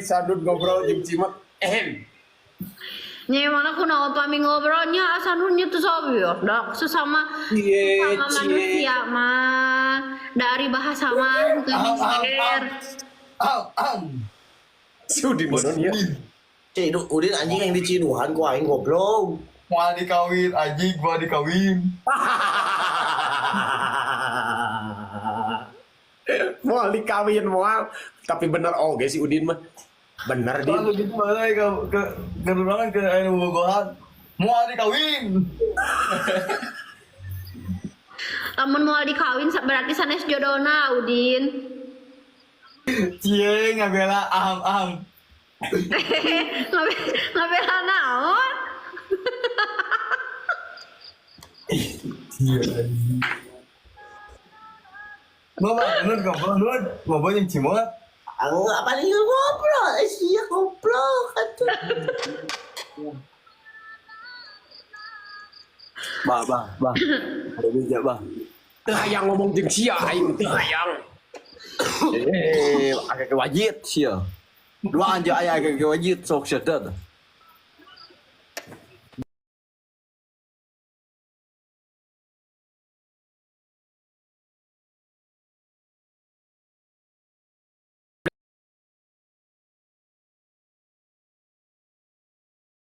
Sadut ngobrol jeung Cimet. Nya mana kunaon pami ngobrolnya asanunnya tuh sobi ya. Dak sesama manusia mah dari bahasa mah share. Si Udin bodoh ya. Cik, Udin anjing yang diciduhan ku aing goblok. Mau dikawin anjing, gua dikawin. Moal dikawin moal. Tapi bener oge si Udin mah. Bener dia. Kalau gitu mana ke ruangan ke air bogohan. Mau dikawin. Lamun mau dikawin berarti sanes jodona Udin. Cie ngabela aham. Ngabela naon? Bapak, ngobrol yang Cimot. Enggak paling ngobrol, sia goblok atuh. Bah. Ada bija, bah. Teu hayang ngomong jeung sia aing teu hayang. Agak wajib sia. Dua anja aya agak wajib sok sedet.